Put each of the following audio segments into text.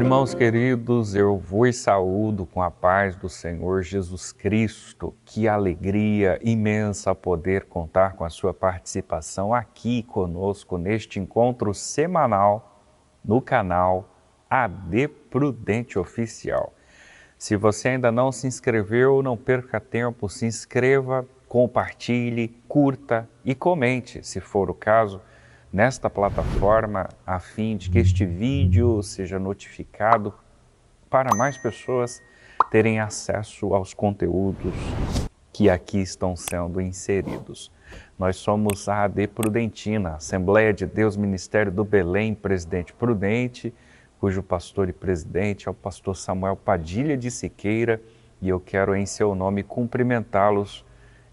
Irmãos queridos, eu vos saúdo com a paz do Senhor Jesus Cristo. Que alegria imensa poder contar com a sua participação aqui conosco neste encontro semanal no canal AD Prudente Oficial. Se você ainda não se inscreveu, não perca tempo, se inscreva, compartilhe, curta e comente, se for o caso, nesta plataforma, a fim de que este vídeo seja notificado para mais pessoas terem acesso aos conteúdos que aqui estão sendo inseridos. Nós somos a AD Prudentina, Assembleia de Deus Ministério do Belém, Presidente Prudente, cujo pastor e presidente é o pastor Samuel Padilha de Siqueira, e eu quero em seu nome cumprimentá-los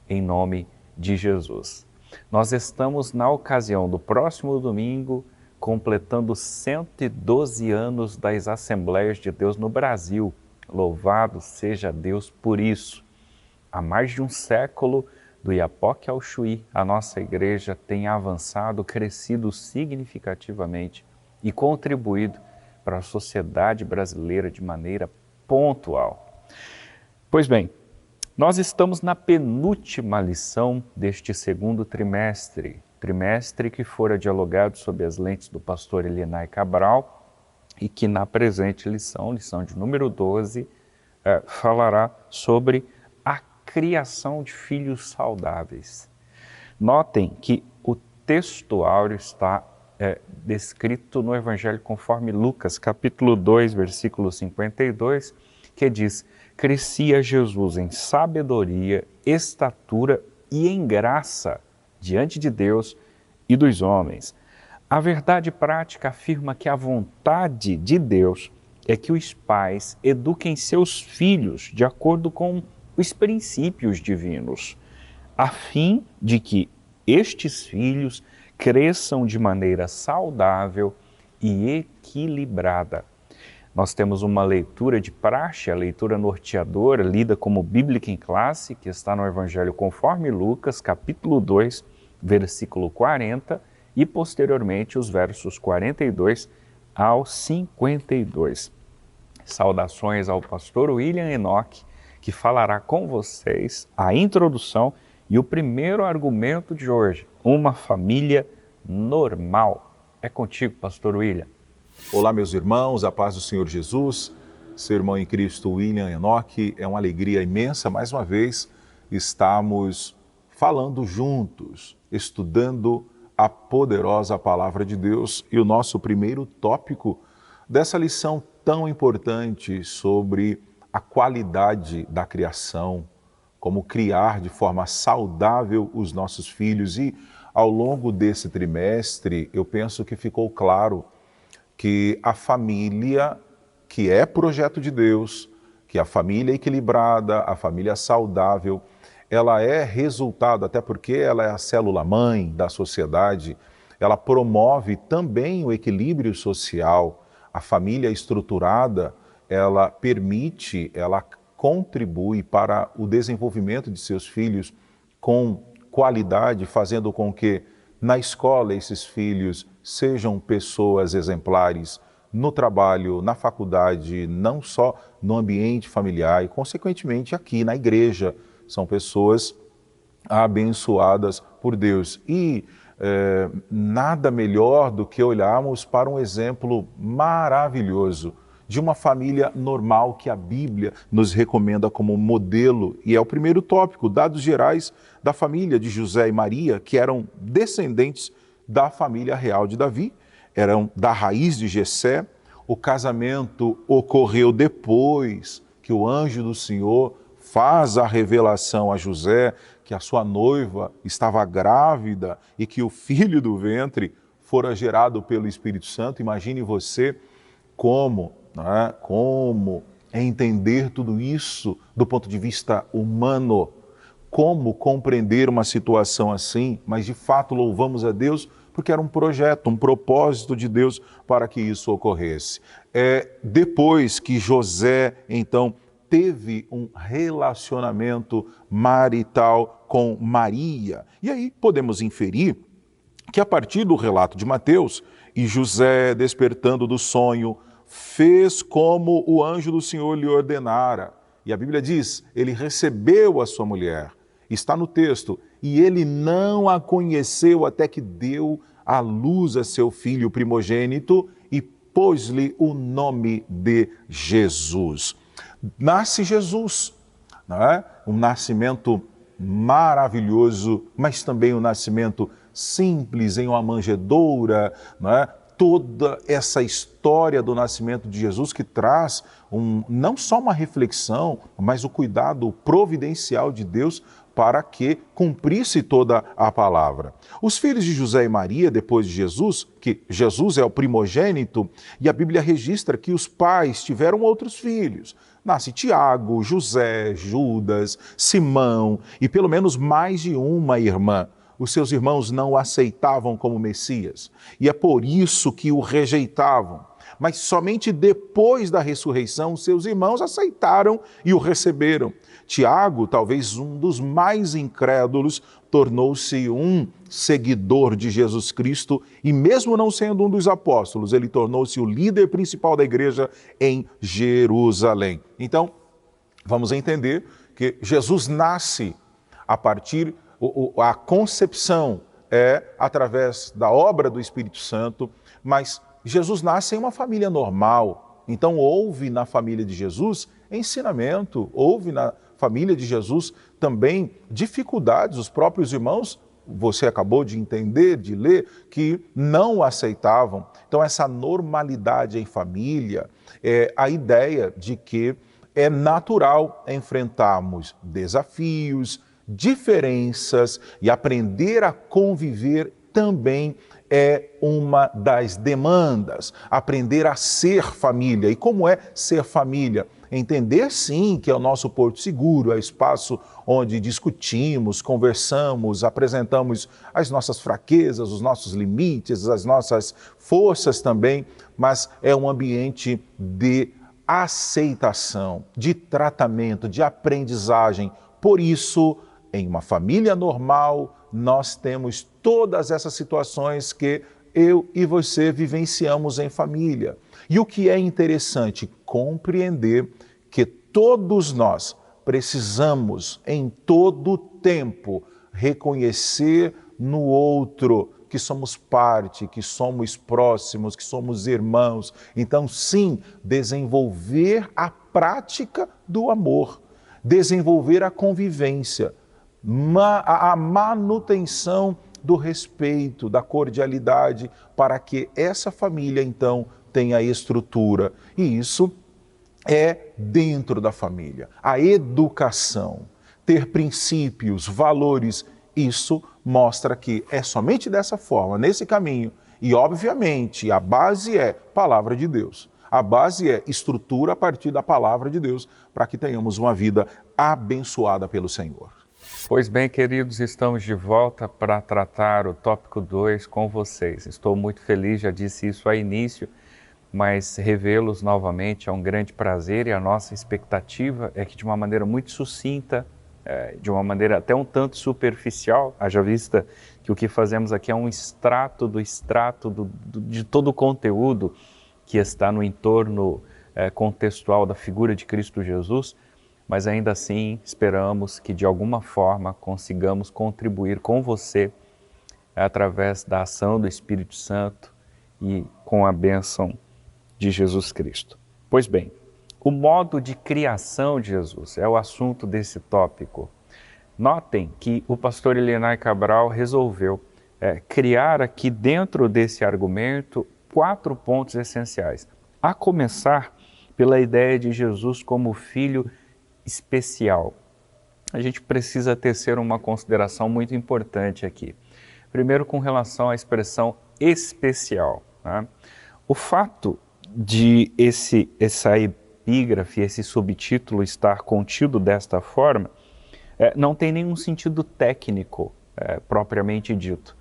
em nome de Jesus. Nós estamos na ocasião do próximo domingo, completando 112 anos das Assembleias de Deus no Brasil. Louvado seja Deus por isso. Há mais de um século, do Iapoque ao Chuí, a nossa igreja tem avançado, crescido significativamente e contribuído para a sociedade brasileira de maneira pontual. Pois bem, nós estamos na penúltima lição deste segundo trimestre que fora dialogado sob as lentes do pastor Elinay Cabral e que na presente lição de número 12, falará sobre a criação de filhos saudáveis. Notem que o texto áureo está descrito no Evangelho conforme Lucas, capítulo 2, versículo 52, que diz: crescia Jesus em sabedoria, estatura e em graça diante de Deus e dos homens. A verdade prática afirma que a vontade de Deus é que os pais eduquem seus filhos de acordo com os princípios divinos, a fim de que estes filhos cresçam de maneira saudável e equilibrada. Nós temos uma leitura de praxe, a leitura norteadora, lida como bíblica em classe, que está no Evangelho conforme Lucas, capítulo 2, versículo 40, e posteriormente os versos 42 ao 52. Saudações ao pastor William Enoch, que falará com vocês a introdução e o primeiro argumento de hoje, uma família normal. É contigo, pastor William. Olá, meus irmãos, a paz do Senhor Jesus, seu irmão em Cristo, William Enoch. É uma alegria imensa, mais uma vez, estarmos falando juntos, estudando a poderosa palavra de Deus. E o nosso primeiro tópico dessa lição tão importante sobre a qualidade da criação, como criar de forma saudável os nossos filhos. E ao longo desse trimestre, eu penso que ficou claro que a família, que é projeto de Deus, que a família equilibrada, a família saudável, ela é resultado, até porque ela é a célula-mãe da sociedade, ela promove também o equilíbrio social. A família estruturada, ela permite, ela contribui para o desenvolvimento de seus filhos com qualidade, fazendo com que na escola esses filhos sejam pessoas exemplares no trabalho, na faculdade, não só no ambiente familiar e, consequentemente, aqui na igreja. São pessoas abençoadas por Deus. E nada melhor do que olharmos para um exemplo maravilhoso de uma família normal que a Bíblia nos recomenda como modelo. E é o primeiro tópico, dados gerais da família de José e Maria, que eram descendentes da família real de Davi, eram da raiz de Jessé. O casamento ocorreu depois que o anjo do Senhor faz a revelação a José que a sua noiva estava grávida e que o filho do ventre fora gerado pelo Espírito Santo. Imagine você como entender tudo isso do ponto de vista humano, como compreender uma situação assim, mas de fato louvamos a Deus porque era um projeto, um propósito de Deus para que isso ocorresse. Depois que José, então, teve um relacionamento marital com Maria. E aí podemos inferir que a partir do relato de Mateus, e José despertando do sonho, fez como o anjo do Senhor lhe ordenara. E a Bíblia diz, ele recebeu a sua mulher. Está no texto, e ele não a conheceu até que deu à luz a seu filho primogênito e pôs-lhe o nome de Jesus. Nasce Jesus, não é? Um nascimento maravilhoso, mas também um nascimento simples em uma manjedoura, não é? Toda essa história do nascimento de Jesus que traz não só uma reflexão, mas o cuidado providencial de Deus para que cumprisse toda a palavra. Os filhos de José e Maria, depois de Jesus, que Jesus é o primogênito, e a Bíblia registra que os pais tiveram outros filhos. Nasce Tiago, José, Judas, Simão e pelo menos mais de uma irmã. Os seus irmãos não o aceitavam como Messias e é por isso que o rejeitavam. Mas somente depois da ressurreição, seus irmãos aceitaram e o receberam. Tiago, talvez um dos mais incrédulos, tornou-se um seguidor de Jesus Cristo e mesmo não sendo um dos apóstolos, ele tornou-se o líder principal da igreja em Jerusalém. Então, vamos entender que Jesus nasce a partir, a concepção é através da obra do Espírito Santo, mas Jesus nasce em uma família normal. Então, houve na família de Jesus ensinamento, houve na família de Jesus também dificuldades. Os próprios irmãos, você acabou de entender, de ler, que não o aceitavam. Então, essa normalidade em família é a ideia de que é natural enfrentarmos desafios, diferenças e aprender a conviver também é uma das demandas. Aprender a ser família. E como é ser família? Entender, sim, que é o nosso porto seguro, é o espaço onde discutimos, conversamos, apresentamos as nossas fraquezas, os nossos limites, as nossas forças também, mas é um ambiente de aceitação, de tratamento, de aprendizagem. Por isso, em uma família normal, nós temos todas essas situações que eu e você vivenciamos em família. E o que é interessante, compreender que todos nós precisamos, em todo tempo, reconhecer no outro que somos parte, que somos próximos, que somos irmãos. Então, sim, desenvolver a prática do amor, desenvolver a convivência, a manutenção do respeito, da cordialidade, para que essa família, então, tenha estrutura. E isso é dentro da família. A educação, ter princípios, valores, isso mostra que é somente dessa forma, nesse caminho. E, obviamente, a base é palavra de Deus. A base é estrutura a partir da palavra de Deus, para que tenhamos uma vida abençoada pelo Senhor. Pois bem, queridos, estamos de volta para tratar o tópico 2 com vocês. Estou muito feliz, já disse isso ao início, mas revê-los novamente é um grande prazer e a nossa expectativa é que de uma maneira muito sucinta, de uma maneira até um tanto superficial, haja vista que o que fazemos aqui é um extrato de todo o conteúdo que está no entorno contextual da figura de Cristo Jesus, mas ainda assim esperamos que de alguma forma consigamos contribuir com você através da ação do Espírito Santo e com a bênção de Jesus Cristo. Pois bem, o modo de criação de Jesus é o assunto desse tópico. Notem que o pastor Elienay Cabral resolveu criar aqui dentro desse argumento 4 pontos essenciais. A começar pela ideia de Jesus como filho especial. A gente precisa tecer uma consideração muito importante aqui. Primeiro, com relação à expressão especial, né? O fato de essa epígrafe, esse subtítulo estar contido desta forma, não tem nenhum sentido técnico, propriamente dito.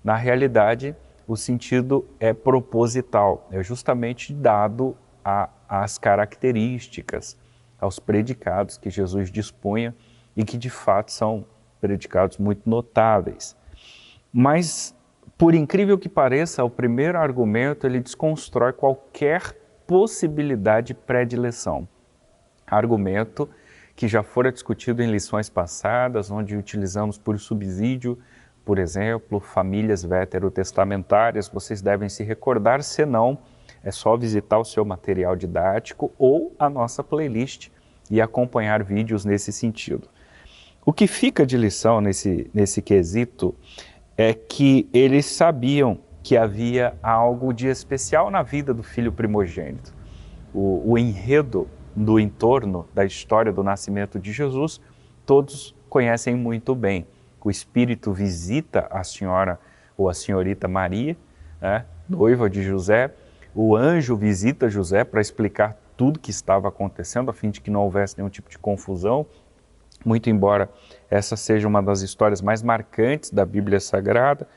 Na realidade, o sentido é proposital, é justamente dado às características, aos predicados que Jesus dispunha e que de fato são predicados muito notáveis. Mas, por incrível que pareça, o primeiro argumento ele desconstrói qualquer possibilidade de predileção. Argumento que já fora discutido em lições passadas, onde utilizamos por subsídio, por exemplo, famílias veterotestamentárias. Vocês devem se recordar, senão é só visitar o seu material didático ou a nossa playlist e acompanhar vídeos nesse sentido. O que fica de lição nesse quesito é que eles sabiam que havia algo de especial na vida do filho primogênito. O enredo do entorno da história do nascimento de Jesus, todos conhecem muito bem. O Espírito visita a senhora ou a senhorita Maria, né, noiva de José. O anjo visita José para explicar tudo que estava acontecendo, a fim de que não houvesse nenhum tipo de confusão. Muito embora essa seja uma das histórias mais marcantes da Bíblia Sagrada.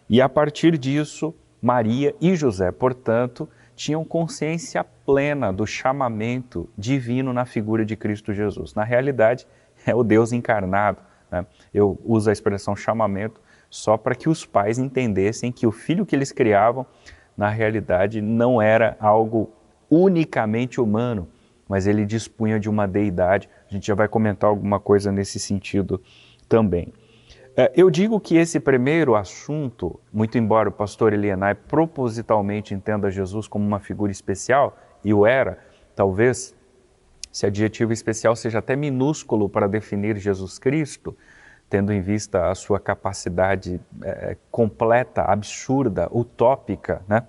E a partir disso, Maria e José, portanto, tinham consciência plena do chamamento divino na figura de Cristo Jesus. Na realidade, é o Deus encarnado, né? Eu uso a expressão chamamento só para que os pais entendessem que o filho que eles criavam, na realidade, não era algo unicamente humano, mas ele dispunha de uma deidade. A gente já vai comentar alguma coisa nesse sentido também. Eu digo que esse primeiro assunto, muito embora o pastor Elienay propositalmente entenda Jesus como uma figura especial, e o era, talvez esse adjetivo especial seja até minúsculo para definir Jesus Cristo, tendo em vista a sua capacidade completa, absurda, utópica, né?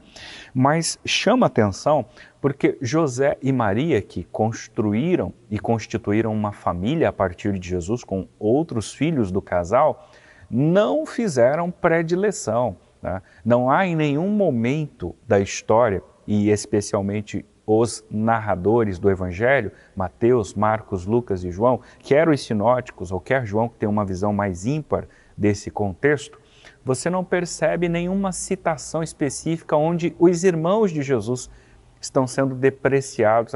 Mas chama atenção porque José e Maria, que construíram e constituíram uma família a partir de Jesus com outros filhos do casal, não fizeram predileção, né? Não há em nenhum momento da história, e especialmente os narradores do Evangelho, Mateus, Marcos, Lucas e João, quer os sinóticos ou quer João, que tem uma visão mais ímpar desse contexto, você não percebe nenhuma citação específica onde os irmãos de Jesus estão sendo depreciados,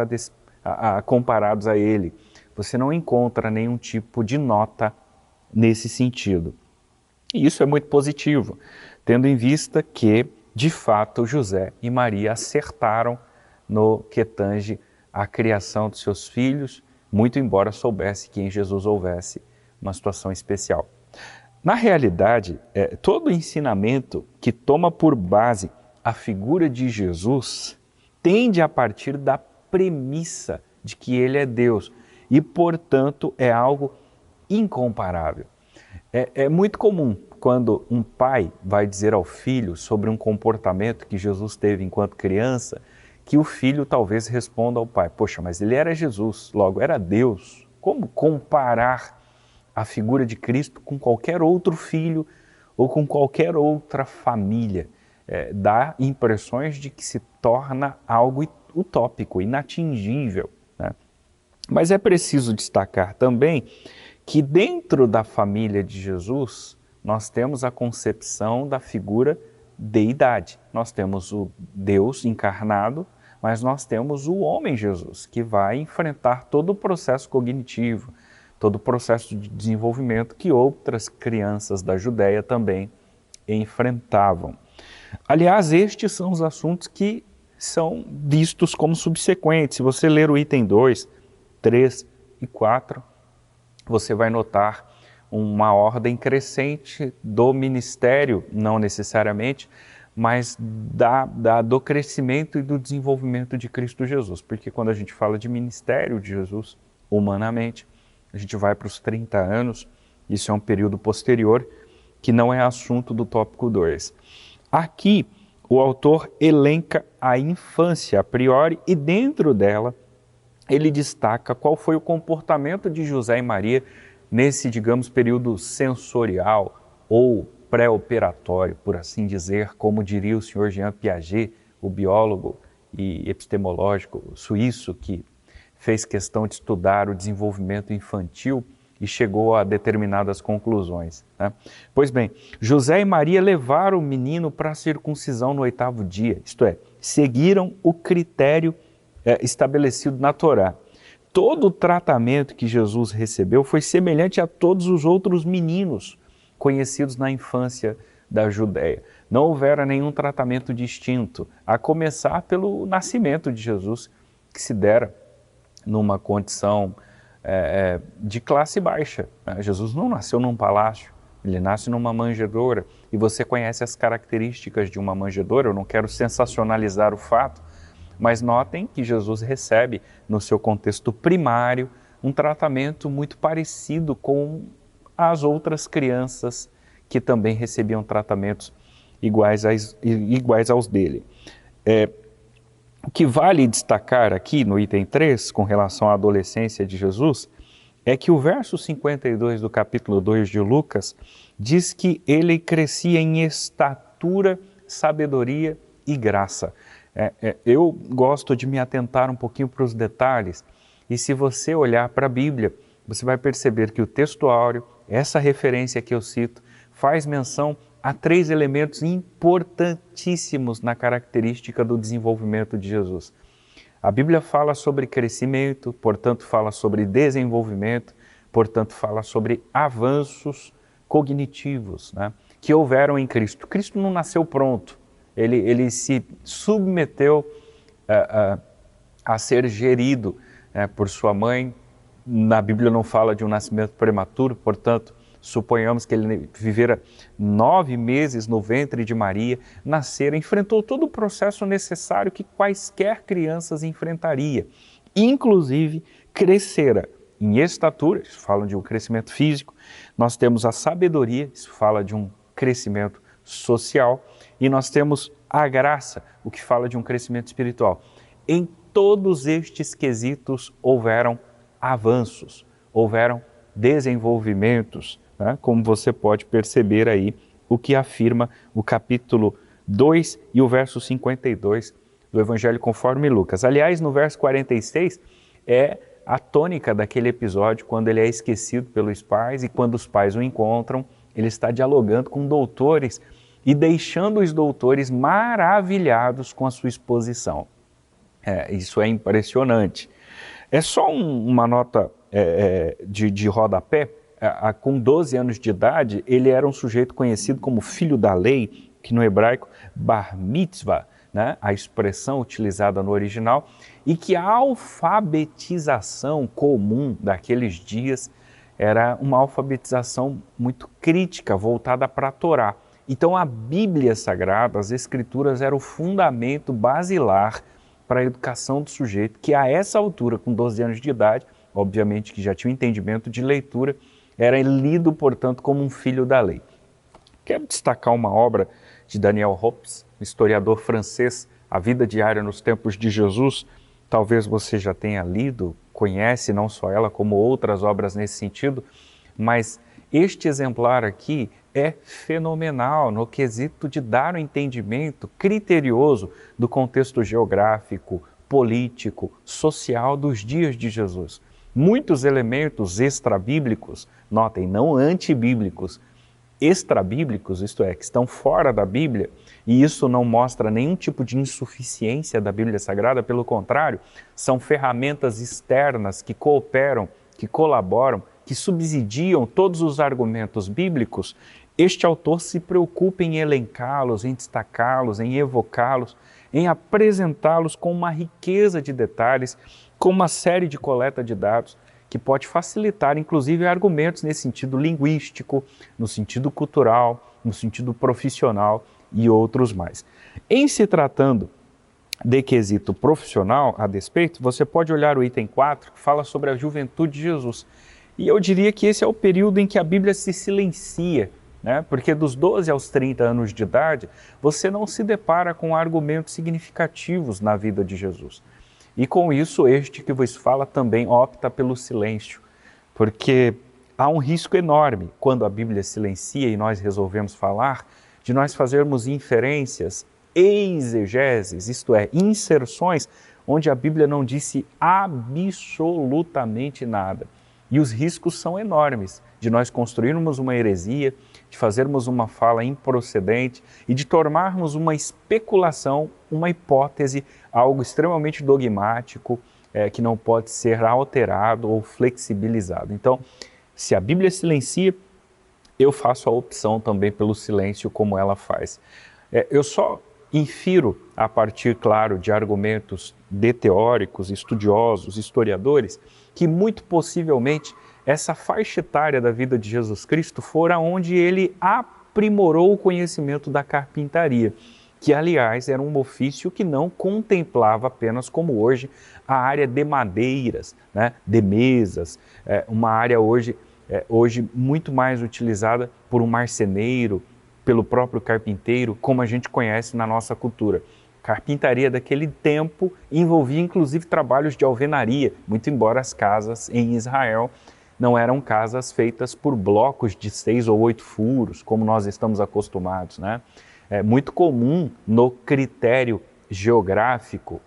comparados a ele. Você não encontra nenhum tipo de nota nesse sentido. E isso é muito positivo, tendo em vista que, de fato, José e Maria acertaram no que tange a criação dos seus filhos, muito embora soubesse que em Jesus houvesse uma situação especial. Na realidade, todo o ensinamento que toma por base a figura de Jesus tende a partir da premissa de que ele é Deus e, portanto, é algo incomparável. É muito comum quando um pai vai dizer ao filho sobre um comportamento que Jesus teve enquanto criança, que o filho talvez responda ao pai: poxa, mas ele era Jesus, logo era Deus. Como comparar a figura de Cristo com qualquer outro filho ou com qualquer outra família? Dá impressões de que se torna algo utópico, inatingível, né? Mas é preciso destacar também que dentro da família de Jesus, nós temos a concepção da figura deidade. Nós temos o Deus encarnado, mas nós temos o homem Jesus, que vai enfrentar todo o processo cognitivo, todo o processo de desenvolvimento que outras crianças da Judéia também enfrentavam. Aliás, estes são os assuntos que são vistos como subsequentes. Se você ler o item 2, 3 e 4, você vai notar uma ordem crescente do ministério, não necessariamente, mas do crescimento e do desenvolvimento de Cristo Jesus. Porque quando a gente fala de ministério de Jesus, humanamente, a gente vai para os 30 anos, isso é um período posterior, que não é assunto do tópico 2. Aqui, o autor elenca a infância a priori e dentro dela, ele destaca qual foi o comportamento de José e Maria nesse, digamos, período sensorial ou pré-operatório, por assim dizer, como diria o senhor Jean Piaget, o biólogo e epistemológico suíço que fez questão de estudar o desenvolvimento infantil e chegou a determinadas conclusões, né? Pois bem, José e Maria levaram o menino para a circuncisão no 8º dia, isto é, seguiram o critério estabelecido na Torá. Todo o tratamento que Jesus recebeu foi semelhante a todos os outros meninos conhecidos na infância da Judéia. Não houvera nenhum tratamento distinto, a começar pelo nascimento de Jesus, que se dera numa condição de classe baixa. Jesus não nasceu num palácio, ele nasce numa manjedoura, e você conhece as características de uma manjedoura. Eu não quero sensacionalizar o fato, mas notem que Jesus recebe, no seu contexto primário, um tratamento muito parecido com as outras crianças que também recebiam tratamentos iguais aos dele. O que vale destacar aqui no item 3, com relação à adolescência de Jesus, é que o verso 52 do capítulo 2 de Lucas diz que ele crescia em estatura, sabedoria e graça. Eu gosto de me atentar um pouquinho para os detalhes, e se você olhar para a Bíblia, você vai perceber que o texto áureo, essa referência que eu cito, faz menção a 3 elementos importantíssimos na característica do desenvolvimento de Jesus. A Bíblia fala sobre crescimento, portanto fala sobre desenvolvimento, portanto fala sobre avanços cognitivos, né, que houveram em Cristo. Cristo não nasceu pronto, ele se submeteu a ser gerido por sua mãe. Na Bíblia não fala de um nascimento prematuro, portanto, suponhamos que ele vivera 9 meses no ventre de Maria, nascera, enfrentou todo o processo necessário que quaisquer crianças enfrentaria, inclusive crescera em estatura, isso fala de um crescimento físico, nós temos a sabedoria, isso fala de um crescimento social, e nós temos a graça, o que fala de um crescimento espiritual. Em todos estes quesitos houveram avanços, houveram desenvolvimentos, né? Como você pode perceber aí o que afirma o capítulo 2 e o verso 52 do Evangelho conforme Lucas. Aliás, no verso 46 é a tônica daquele episódio, quando ele é esquecido pelos pais, e quando os pais o encontram, ele está dialogando com doutores e deixando os doutores maravilhados com a sua exposição. Isso é impressionante. É só uma nota de rodapé. Com 12 anos de idade, ele era um sujeito conhecido como filho da lei, que no hebraico, bar mitzvah, né, a expressão utilizada no original, e que a alfabetização comum daqueles dias era uma alfabetização muito crítica, voltada para a Torá. Então a Bíblia Sagrada, as Escrituras, era o fundamento basilar para a educação do sujeito, que a essa altura, com 12 anos de idade, obviamente que já tinha um entendimento de leitura, era lido, portanto, como um filho da lei. Quero destacar uma obra de Daniel Hobbes, historiador francês, A Vida Diária nos Tempos de Jesus. Talvez você já tenha lido, conhece não só ela, como outras obras nesse sentido, mas este exemplar aqui é fenomenal no quesito de dar um entendimento criterioso do contexto geográfico, político, social dos dias de Jesus. Muitos elementos extrabíblicos, notem, não antibíblicos, extrabíblicos, isto é, que estão fora da Bíblia, e isso não mostra nenhum tipo de insuficiência da Bíblia Sagrada, pelo contrário, são ferramentas externas que cooperam, que colaboram, que subsidiam todos os argumentos bíblicos. Este autor se preocupa em elencá-los, em destacá-los, em evocá-los, em apresentá-los com uma riqueza de detalhes, com uma série de coleta de dados que pode facilitar, inclusive, argumentos nesse sentido linguístico, no sentido cultural, no sentido profissional e outros mais. Em se tratando de quesito profissional, a despeito, você pode olhar o item 4, que fala sobre a juventude de Jesus. E eu diria que esse é o período em que a Bíblia se silencia, né? Porque dos 12 aos 30 anos de idade, você não se depara com argumentos significativos na vida de Jesus. E com isso, este que vos fala também opta pelo silêncio, porque há um risco enorme quando a Bíblia silencia e nós resolvemos falar, de nós fazermos inferências, exegeses, isto é, inserções, onde a Bíblia não disse absolutamente nada. E os riscos são enormes de nós construirmos uma heresia, de fazermos uma fala improcedente e de tornarmos uma especulação, uma hipótese, algo extremamente dogmático, que não pode ser alterado ou flexibilizado. Então, se a Bíblia silencia, eu faço a opção também pelo silêncio como ela faz. Eu só infiro, a partir, claro, de argumentos de teóricos, estudiosos, historiadores, que muito possivelmente essa faixa etária da vida de Jesus Cristo fora onde ele aprimorou o conhecimento da carpintaria, que, aliás, era um ofício que não contemplava apenas, como hoje, a área de madeiras, né, de mesas, uma área hoje muito mais utilizada por um marceneiro, pelo próprio carpinteiro, como a gente conhece na nossa cultura. Carpintaria daquele tempo envolvia inclusive trabalhos de alvenaria, muito embora as casas em Israel não eram casas feitas por blocos de 6 ou 8 furos, como nós estamos acostumados, né? É muito comum no critério geográfico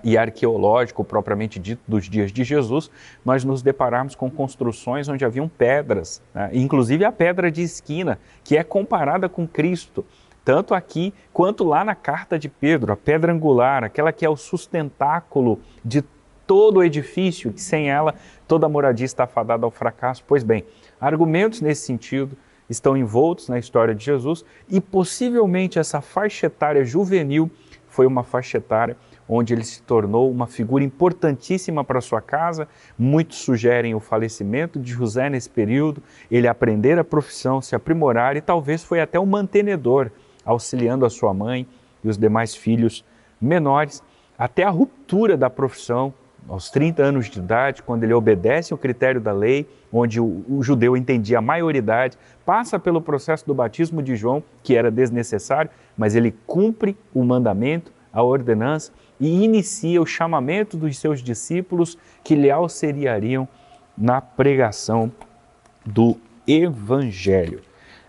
e arqueológico, propriamente dito, dos dias de Jesus, nós nos depararmos com construções onde haviam pedras, né? Inclusive a pedra de esquina, que é comparada com Cristo, tanto aqui quanto lá na carta de Pedro, a pedra angular, aquela que é o sustentáculo de todo o edifício, que sem ela toda a moradia está fadada ao fracasso. Pois bem, argumentos nesse sentido estão envoltos na história de Jesus e possivelmente essa faixa etária juvenil foi uma faixa etária onde ele se tornou uma figura importantíssima para sua casa. Muitos sugerem o falecimento de José nesse período, ele aprender a profissão, se aprimorar e talvez foi até um mantenedor, auxiliando a sua mãe e os demais filhos menores, até a ruptura da profissão, aos 30 anos de idade, quando ele obedece ao critério da lei, onde o judeu entendia a maioridade, passa pelo processo do batismo de João, que era desnecessário, mas ele cumpre o mandamento, a ordenança, e inicia o chamamento dos seus discípulos que lhe auxiliariam na pregação do Evangelho.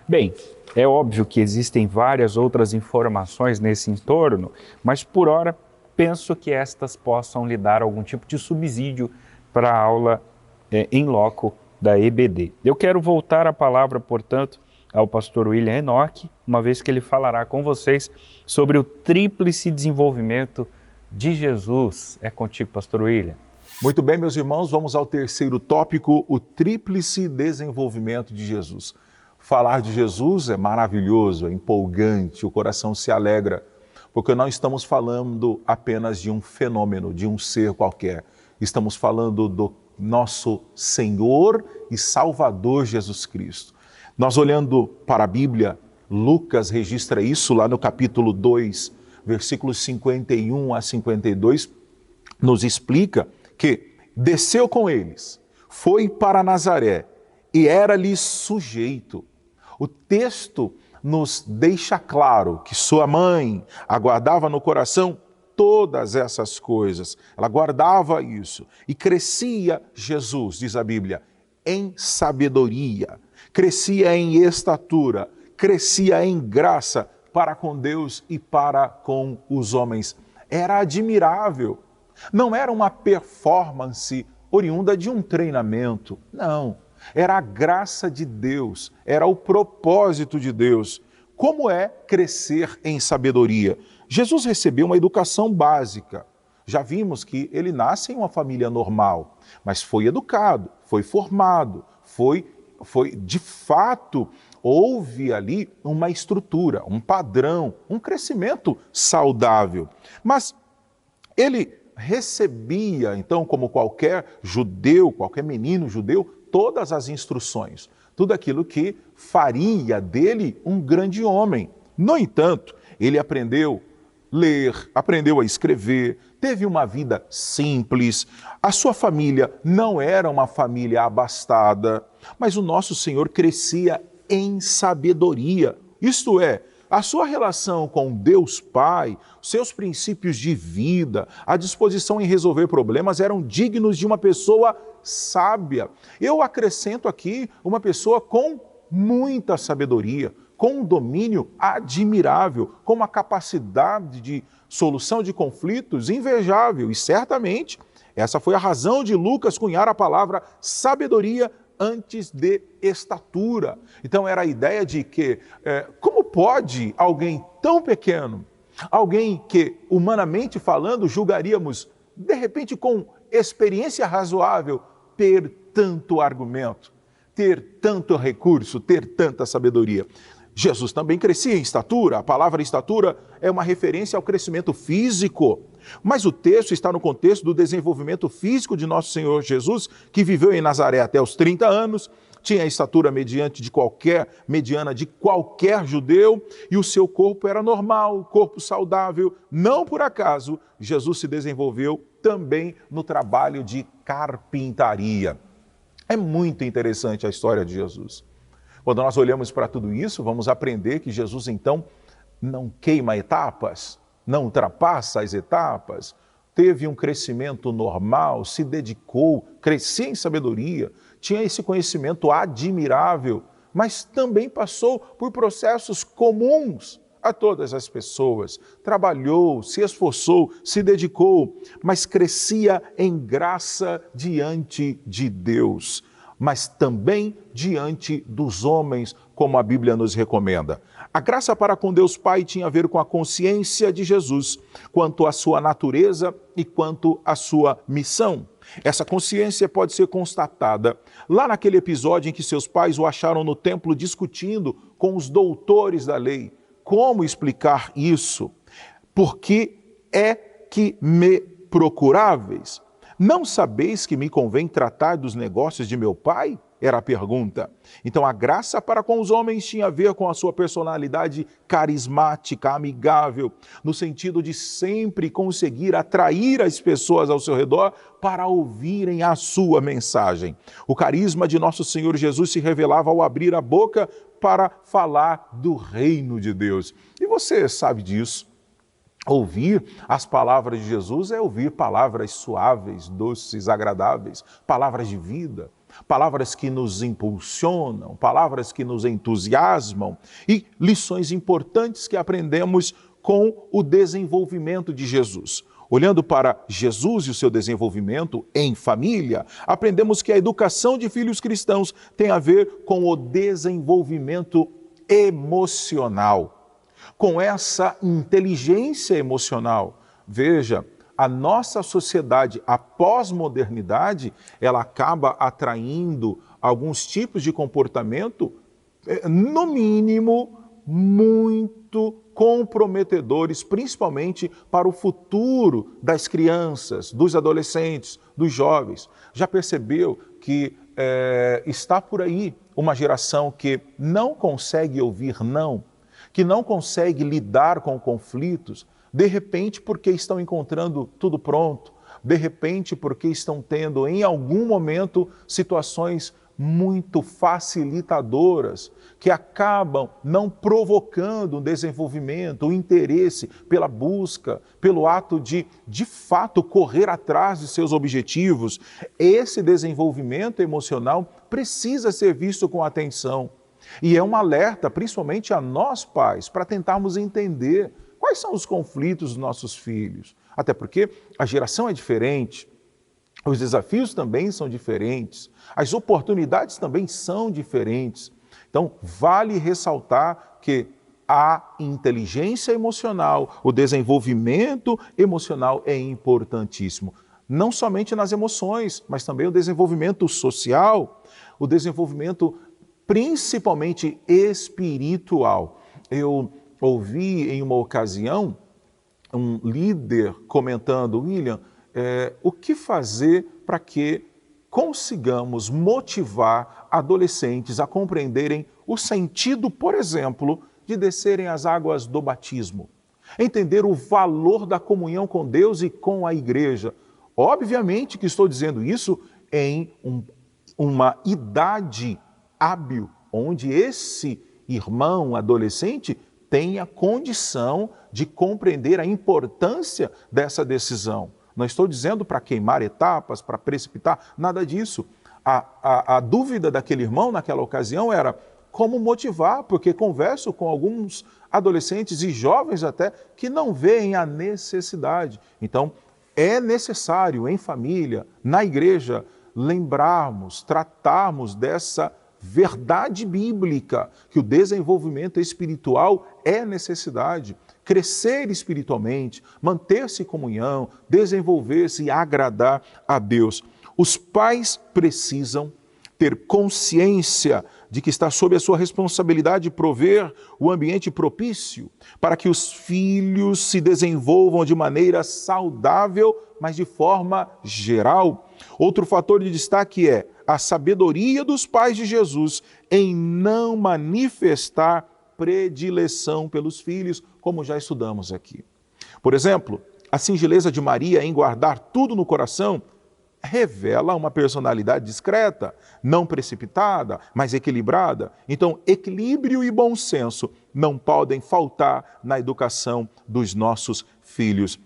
Bem, é óbvio que existem várias outras informações nesse entorno, mas por hora penso que estas possam lhe dar algum tipo de subsídio para a aula em loco da EBD. Eu quero voltar a palavra, portanto, ao pastor William Enoch, uma vez que ele falará com vocês sobre o tríplice desenvolvimento de Jesus. É contigo, pastor William. Muito bem, meus irmãos, vamos ao terceiro tópico, o tríplice desenvolvimento de Jesus. Falar de Jesus é maravilhoso, é empolgante, o coração se alegra, porque não estamos falando apenas de um fenômeno, de um ser qualquer. Estamos falando do nosso Senhor e Salvador Jesus Cristo. Nós olhando para a Bíblia, Lucas registra isso lá no capítulo 2, versículos 51 a 52, nos explica que desceu com eles, foi para Nazaré e era-lhe sujeito. O texto nos deixa claro que sua mãe aguardava no coração todas essas coisas. Ela guardava isso e crescia Jesus, diz a Bíblia, em sabedoria, crescia em estatura, crescia em graça para com Deus e para com os homens. Era admirável. Não era uma performance oriunda de um treinamento, não. Era a graça de Deus, era o propósito de Deus. Como é crescer em sabedoria? Jesus recebeu uma educação básica. Já vimos que ele nasce em uma família normal, mas foi educado, foi formado, foi de fato, houve ali uma estrutura, um padrão, um crescimento saudável. Mas ele recebia, então, como qualquer judeu, qualquer menino judeu, todas as instruções, tudo aquilo que faria dele um grande homem. No entanto, ele aprendeu a ler, aprendeu a escrever, teve uma vida simples, a sua família não era uma família abastada, mas o nosso Senhor crescia em sabedoria, isto é, a sua relação com Deus Pai, seus princípios de vida, a disposição em resolver problemas eram dignos de uma pessoa sábia. Eu acrescento aqui uma pessoa com muita sabedoria, com um domínio admirável, com uma capacidade de solução de conflitos invejável. E certamente essa foi a razão de Lucas cunhar a palavra sabedoria antes de estatura. Então era a ideia de que, como pode alguém tão pequeno, alguém que humanamente falando julgaríamos, de repente com experiência razoável, ter tanto argumento, ter tanto recurso, ter tanta sabedoria. Jesus também crescia em estatura. A palavra estatura é uma referência ao crescimento físico. Mas o texto está no contexto do desenvolvimento físico de nosso Senhor Jesus, que viveu em Nazaré até os 30 anos, tinha a estatura mediana de qualquer judeu, e o seu corpo era normal, corpo saudável. Não por acaso, Jesus se desenvolveu também no trabalho de carpintaria. É muito interessante a história de Jesus. Quando nós olhamos para tudo isso, vamos aprender que Jesus, então, não queima etapas, não ultrapassa as etapas, teve um crescimento normal, se dedicou, crescia em sabedoria, tinha esse conhecimento admirável, mas também passou por processos comuns a todas as pessoas. Trabalhou, se esforçou, se dedicou, mas crescia em graça diante de Deus, mas também diante dos homens, como a Bíblia nos recomenda. A graça para com Deus Pai tinha a ver com a consciência de Jesus, quanto à sua natureza e quanto à sua missão. Essa consciência pode ser constatada lá naquele episódio em que seus pais o acharam no templo discutindo com os doutores da lei. Como explicar isso? Porque é que me procuráveis? Não sabeis que me convém tratar dos negócios de meu pai? Era a pergunta. Então a graça para com os homens tinha a ver com a sua personalidade carismática, amigável, no sentido de sempre conseguir atrair as pessoas ao seu redor para ouvirem a sua mensagem. O carisma de nosso Senhor Jesus se revelava ao abrir a boca para falar do reino de Deus. E você sabe disso. Ouvir as palavras de Jesus é ouvir palavras suaves, doces, agradáveis, palavras de vida, palavras que nos impulsionam, palavras que nos entusiasmam e lições importantes que aprendemos com o desenvolvimento de Jesus. Olhando para Jesus e o seu desenvolvimento em família, aprendemos que a educação de filhos cristãos tem a ver com o desenvolvimento emocional, com essa inteligência emocional. Veja, a nossa sociedade, a pós-modernidade, ela acaba atraindo alguns tipos de comportamento, no mínimo, muito comprometedores, principalmente para o futuro das crianças, dos adolescentes, dos jovens. Já percebeu que está por aí uma geração que não consegue ouvir não, que não consegue lidar com conflitos, de repente porque estão encontrando tudo pronto, de repente porque estão tendo em algum momento situações muito facilitadoras, que acabam não provocando um desenvolvimento, um interesse pela busca, pelo ato de fato, correr atrás de seus objetivos. Esse desenvolvimento emocional precisa ser visto com atenção. E é um alerta, principalmente a nós pais, para tentarmos entender quais são os conflitos dos nossos filhos. Até porque a geração é diferente, os desafios também são diferentes, as oportunidades também são diferentes. Então, vale ressaltar que a inteligência emocional, o desenvolvimento emocional é importantíssimo. Não somente nas emoções, mas também o desenvolvimento social, o desenvolvimento principalmente espiritual. Eu ouvi em uma ocasião um líder comentando, William, o que fazer para que consigamos motivar adolescentes a compreenderem o sentido, por exemplo, de descerem as águas do batismo, entender o valor da comunhão com Deus e com a igreja. Obviamente que estou dizendo isso em uma idade hábil, onde esse irmão adolescente tenha condição de compreender a importância dessa decisão. Não estou dizendo para queimar etapas, para precipitar, nada disso. A dúvida daquele irmão naquela ocasião era como motivar, porque converso com alguns adolescentes e jovens até que não veem a necessidade. Então, é necessário em família, na igreja, lembrarmos, tratarmos dessa verdade bíblica, que o desenvolvimento espiritual é necessidade. Crescer espiritualmente, manter-se em comunhão, desenvolver-se e agradar a Deus. Os pais precisam ter consciência de que está sob a sua responsabilidade prover o ambiente propício para que os filhos se desenvolvam de maneira saudável, mas de forma geral. Outro fator de destaque é a sabedoria dos pais de Jesus em não manifestar predileção pelos filhos, como já estudamos aqui. Por exemplo, a singeleza de Maria em guardar tudo no coração revela uma personalidade discreta, não precipitada, mas equilibrada. Então, equilíbrio e bom senso não podem faltar na educação dos nossos filhos.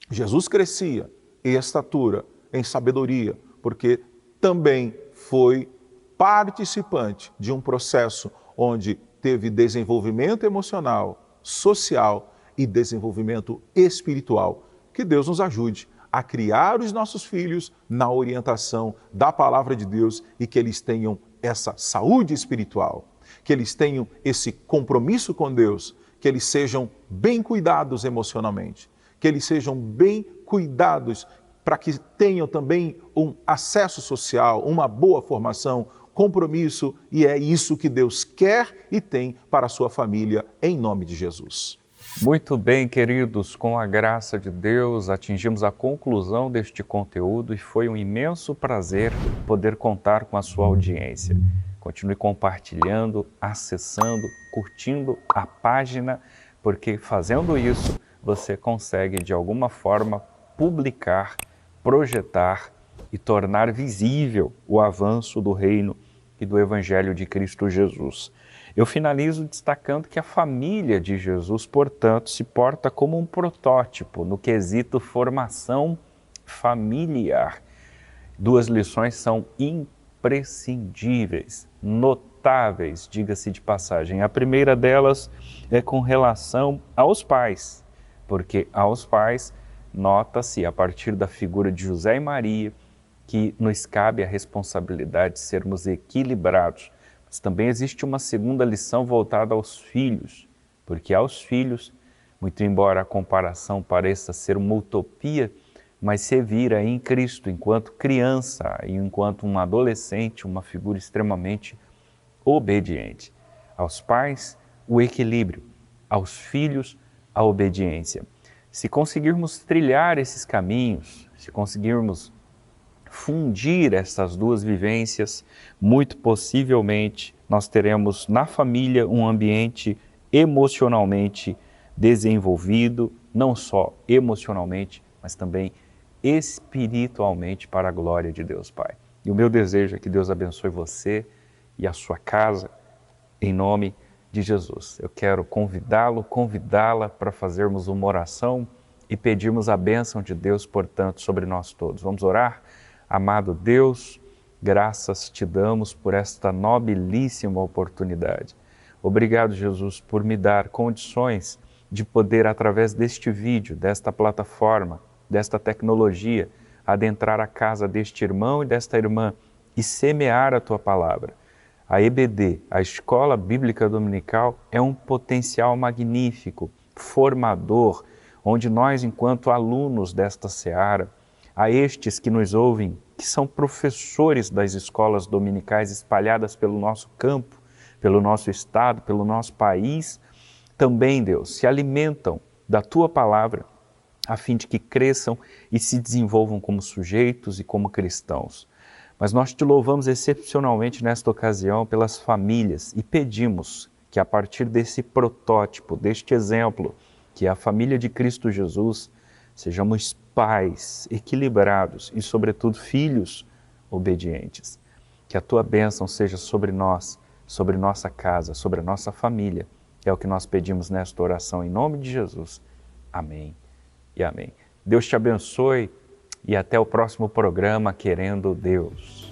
Jesus crescia em estatura, em sabedoria, porque também foi participante de um processo onde teve desenvolvimento emocional, social e desenvolvimento espiritual. Que Deus nos ajude a criar os nossos filhos na orientação da palavra de Deus e que eles tenham essa saúde espiritual, que eles tenham esse compromisso com Deus, que eles sejam bem cuidados emocionalmente, que eles sejam bem cuidados para que tenham também um acesso social, uma boa formação, compromisso, e é isso que Deus quer e tem para a sua família, em nome de Jesus. Muito bem, queridos, com a graça de Deus, atingimos a conclusão deste conteúdo e foi um imenso prazer poder contar com a sua audiência. Continue compartilhando, acessando, curtindo a página, porque fazendo isso, você consegue de alguma forma publicar, projetar e tornar visível o avanço do reino e do Evangelho de Cristo Jesus. Eu finalizo destacando que a família de Jesus, portanto, se porta como um protótipo no quesito formação familiar. Duas lições são imprescindíveis, notáveis, diga-se de passagem. A primeira delas é com relação aos pais, porque aos pais nota-se, a partir da figura de José e Maria, que nos cabe a responsabilidade de sermos equilibrados. Mas também existe uma segunda lição voltada aos filhos, porque aos filhos, muito embora a comparação pareça ser uma utopia, mas se vira em Cristo enquanto criança e enquanto um adolescente, uma figura extremamente obediente. Aos pais, o equilíbrio, aos filhos, a obediência. Se conseguirmos trilhar esses caminhos, se conseguirmos fundir essas duas vivências, muito possivelmente nós teremos na família um ambiente emocionalmente desenvolvido, não só emocionalmente, mas também espiritualmente para a glória de Deus Pai. E o meu desejo é que Deus abençoe você e a sua casa, em nome de Jesus. Eu quero convidá-la para fazermos uma oração e pedirmos a bênção de Deus, portanto, sobre nós todos. Vamos orar? Amado Deus, graças te damos por esta nobilíssima oportunidade. Obrigado, Jesus, por me dar condições de poder, através deste vídeo, desta plataforma, desta tecnologia, adentrar a casa deste irmão e desta irmã e semear a tua palavra. A EBD, a Escola Bíblica Dominical, é um potencial magnífico, formador, onde nós, enquanto alunos desta seara, a estes que nos ouvem, que são professores das escolas dominicais espalhadas pelo nosso campo, pelo nosso estado, pelo nosso país, também, Deus, se alimentam da Tua palavra, a fim de que cresçam e se desenvolvam como sujeitos e como cristãos. Mas nós te louvamos excepcionalmente nesta ocasião pelas famílias e pedimos que a partir desse protótipo, deste exemplo, que é a família de Cristo Jesus, sejamos pais equilibrados e, sobretudo, filhos obedientes. Que a Tua bênção seja sobre nós, sobre nossa casa, sobre a nossa família. É o que nós pedimos nesta oração, em nome de Jesus. Amém e amém. Deus te abençoe e até o próximo programa, querendo Deus.